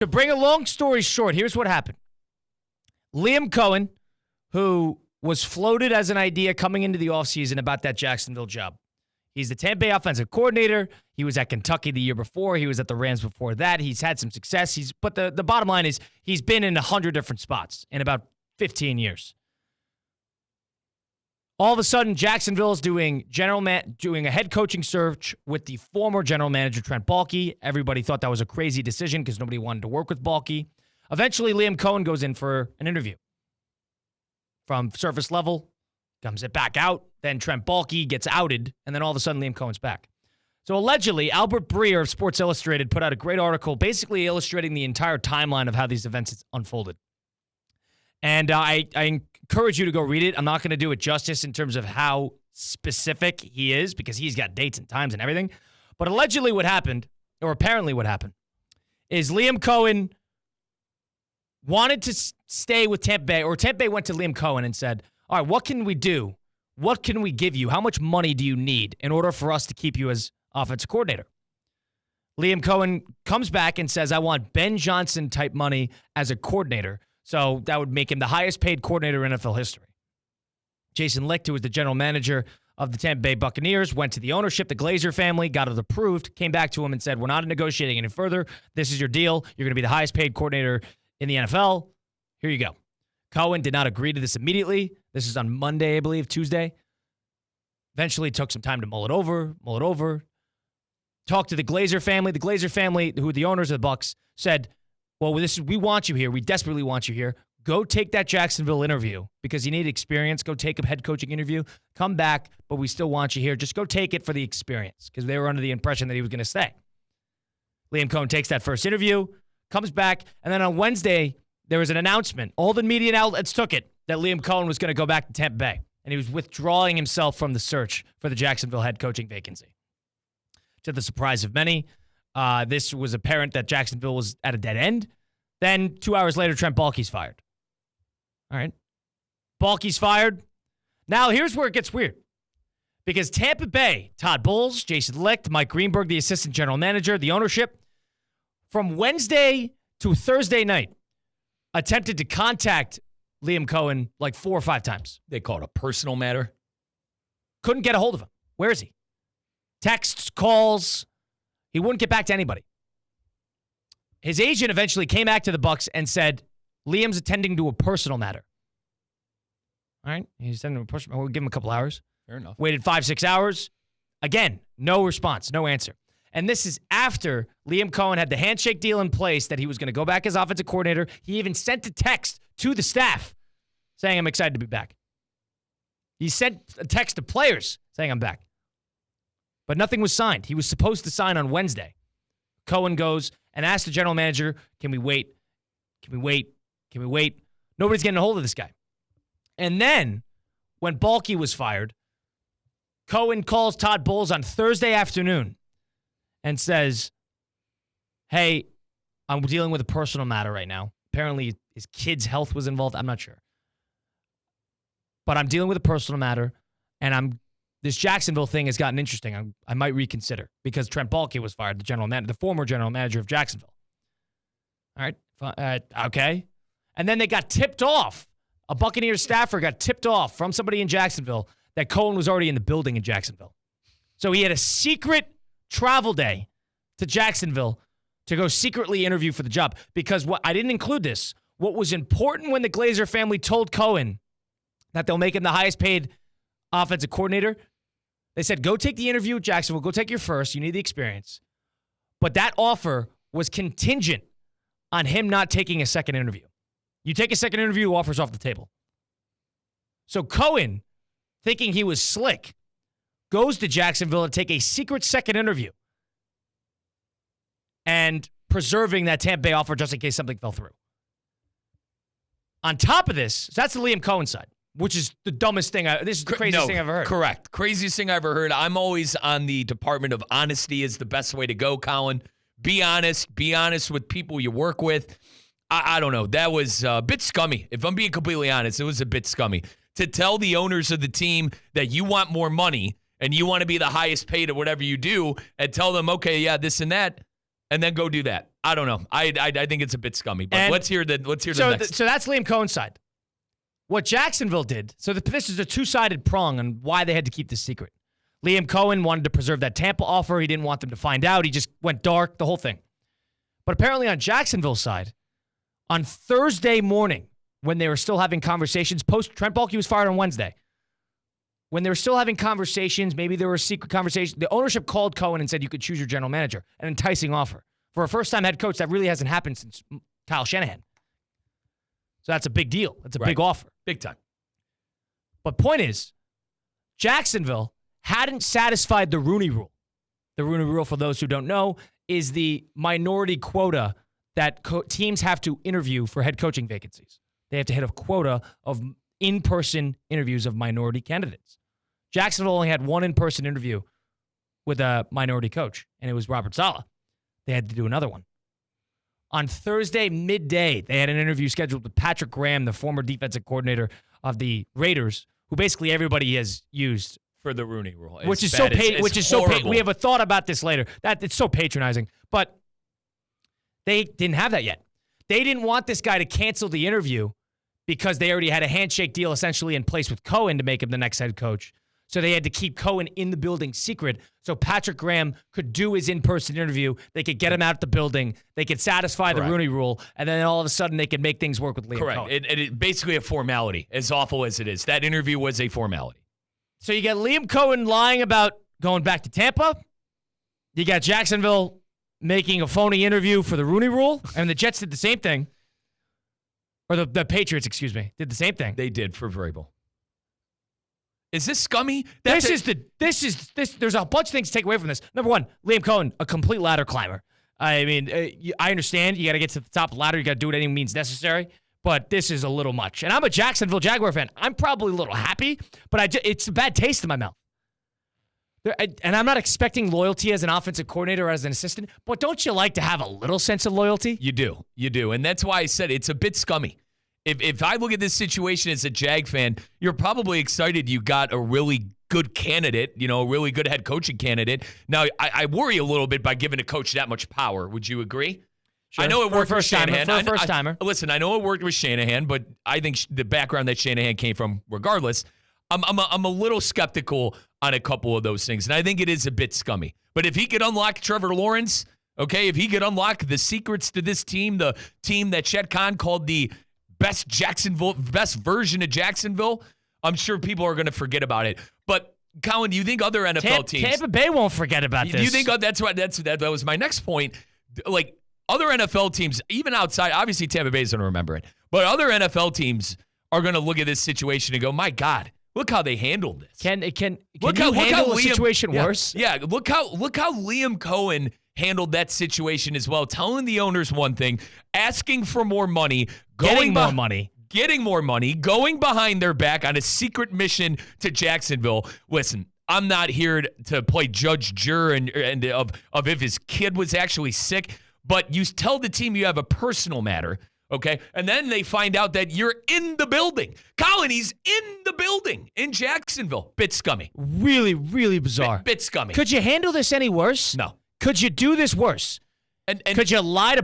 To bring a long story short, here's what happened. Liam Coen, who was floated as an idea coming into the offseason about that Jacksonville job. He's the Tampa Bay offensive coordinator. He was at Kentucky the year before. He was at the Rams before that. He's had some success. But the bottom line is he's been in 100 different spots in about 15 years. All of a sudden, Jacksonville is doing a head coaching search with the former general manager, Trent Baalke. Everybody thought that was a crazy decision because nobody wanted to work with Baalke. Eventually, Liam Coen goes in for an interview. From surface level, comes it back out. Then Trent Baalke gets outed, and then all of a sudden, Liam Cohen's back. So allegedly, Albert Breer of Sports Illustrated put out a great article basically illustrating the entire timeline of how these events unfolded. And I encourage you to go read it. I'm not going to do it justice in terms of how specific he is because he's got dates and times and everything. But allegedly what happened, or apparently what happened, is Liam Coen wanted to stay with Tampa Bay, or Tampa Bay went to Liam Coen and said, all right, what can we do? What can we give you? How much money do you need in order for us to keep you as offensive coordinator? Liam Coen comes back and says, I want Ben Johnson type money as a coordinator. So that would make him the highest paid coordinator in NFL history. Jason Licht, who was the general manager of the Tampa Bay Buccaneers, went to the ownership, the Glazer family, got it approved, came back to him and said, we're not negotiating any further. This is your deal. You're going to be the highest paid coordinator in the NFL. Here you go. Cohen did not agree to this immediately. This is on Monday, I believe, Tuesday. Eventually took some time to mull it over. Talked to the Glazer family. The Glazer family, who are the owners of the Bucs, said, well, we want you here. We desperately want you here. Go take that Jacksonville interview because you need experience. Go take a head coaching interview. Come back, but we still want you here. Just go take it for the experience because they were under the impression that he was going to stay. Liam Coen takes that first interview, comes back, and then on Wednesday, there was an announcement. All the media outlets took it that Liam Coen was going to go back to Tampa Bay, and he was withdrawing himself from the search for the Jacksonville head coaching vacancy. To the surprise of many, this was apparent that Jacksonville was at a dead end. Then 2 hours later, Trent Baalke's fired. All right. Baalke's fired. Now, here's where it gets weird. Because Tampa Bay, Todd Bowles, Jason Licht, Mike Greenberg, the assistant general manager, the ownership, from Wednesday to Thursday night, attempted to contact Liam Coen like 4 or 5 times. They call it a personal matter. Couldn't get a hold of him. Where is he? Texts, calls. He wouldn't get back to anybody. His agent eventually came back to the Bucs and said, Liam's attending to a personal matter. All right. He's attending to a personal matter. We'll give him a couple hours. Fair enough. Waited 5-6 hours. Again, no response, no answer. And this is after Liam Coen had the handshake deal in place that he was going to go back as offensive coordinator. He even sent a text to the staff saying, I'm excited to be back. He sent a text to players saying, I'm back. But nothing was signed. He was supposed to sign on Wednesday. Coen goes and asks the general manager, can we wait? Can we wait? Can we wait? Nobody's getting a hold of this guy. And then, when Baalke was fired, Coen calls Todd Bowles on Thursday afternoon and says, hey, I'm dealing with a personal matter right now. Apparently, his kid's health was involved. I'm not sure. But I'm dealing with a personal matter, and this Jacksonville thing has gotten interesting. I might reconsider because Trent Baalke was fired, the former general manager of Jacksonville. All right, okay. And then they got tipped off. A Buccaneers staffer got tipped off from somebody in Jacksonville that Coen was already in the building in Jacksonville. So he had a secret travel day to Jacksonville to go secretly interview for the job because I didn't include this. What was important when the Glazer family told Coen that they'll make him the highest paid offensive coordinator, they said, go take the interview at Jacksonville. Go take your first. You need the experience. But that offer was contingent on him not taking a second interview. You take a second interview, offer's off the table. So Coen, thinking he was slick, goes to Jacksonville to take a secret second interview and preserving that Tampa Bay offer just in case something fell through. On top of this, so that's the Liam Coen side, which is the dumbest thing. This is the craziest thing I've ever heard. Correct. Craziest thing I've ever heard. I'm always on the department of honesty is the best way to go, Colin. Be honest. Be honest with people you work with. I don't know. That was a bit scummy. If I'm being completely honest, it was a bit scummy. To tell the owners of the team that you want more money and you want to be the highest paid at whatever you do and tell them, okay, yeah, this and that. and then go do that. I don't know. I think it's a bit scummy. But And let's hear the next. So that's Liam Coen's side. What Jacksonville did, so this is a two-sided prong on why they had to keep this secret. Liam Coen wanted to preserve that Tampa offer. He didn't want them to find out. He just went dark, the whole thing. But apparently on Jacksonville's side, on Thursday morning, when they were still having conversations, Trent Baalke was fired on Wednesday. When they were still having conversations, maybe there were secret conversations, the ownership called Coen and said you could choose your general manager, an enticing offer. For a first-time head coach, that really hasn't happened since Kyle Shanahan. So that's a big deal. That's a big offer. Big time. But point is, Jacksonville hadn't satisfied the Rooney Rule. The Rooney Rule, for those who don't know, is the minority quota that teams have to interview for head coaching vacancies. They have to hit a quota of in-person interviews of minority candidates. Jacksonville only had one in-person interview with a minority coach, and it was Robert Saleh. They had to do another one. On Thursday midday, they had an interview scheduled with Patrick Graham, the former defensive coordinator of the Raiders, who basically everybody has used for the Rooney Rule, which is so horrible. We have a thought about this later. That it's so patronizing, but they didn't have that yet. They didn't want this guy to cancel the interview because they already had a handshake deal essentially in place with Coen to make him the next head coach. So they had to keep Coen in the building secret so Patrick Graham could do his in-person interview. They could get him out the building. They could satisfy the Rooney Rule. And then all of a sudden they could make things work with Liam Coen. It basically a formality, as awful as it is. That interview was a formality. So you got Liam Coen lying about going back to Tampa. You got Jacksonville making a phony interview for the Rooney Rule. And the Jets did the same thing. Or the Patriots, excuse me, did the same thing. They did for Vrabel. Is this scummy? There's a bunch of things to take away from this. Number one, Liam Coen, a complete ladder climber. I mean, I understand you got to get to the top of the ladder. You got to do it any means necessary. But this is a little much. And I'm a Jacksonville Jaguar fan. I'm probably a little happy, but it's a bad taste in my mouth. And I'm not expecting loyalty as an offensive coordinator or as an assistant, but don't you like to have a little sense of loyalty? You do. And that's why I said it's a bit scummy. If I look at this situation as a Jag fan, you're probably excited you got a really good candidate, a really good head coaching candidate. Now, I worry a little bit by giving a coach that much power. Would you agree? Sure. I know it worked with Shanahan. For a first-timer. Listen, I know it worked with Shanahan, but I think the background that Shanahan came from, regardless, I'm a little skeptical on a couple of those things, and I think it is a bit scummy. But if he could unlock Trevor Lawrence, okay, if he could unlock the secrets to this team, the team that Chet Khan called the best version of Jacksonville, I'm sure people are going to forget about it. But Colin, do you think other NFL teams? Tampa Bay won't forget about this. Do you think that was my next point? Like other NFL teams, even outside, obviously Tampa Bay is going to remember it, but other NFL teams are going to look at this situation and go, "My God, look how they handled this." Can you handle a situation worse? Yeah, look how Liam Coen handled that situation as well, telling the owners one thing, asking for more money, getting more money, going behind their back on a secret mission to Jacksonville. Listen, I'm not here to play judge, juror, and of if his kid was actually sick, but you tell the team you have a personal matter, okay? And then they find out that you're in the building. Colin, he's in the building in Jacksonville. Bit scummy. Really, really bizarre. Bit scummy. Could you handle this any worse? No. Could you do this worse? And could you lie to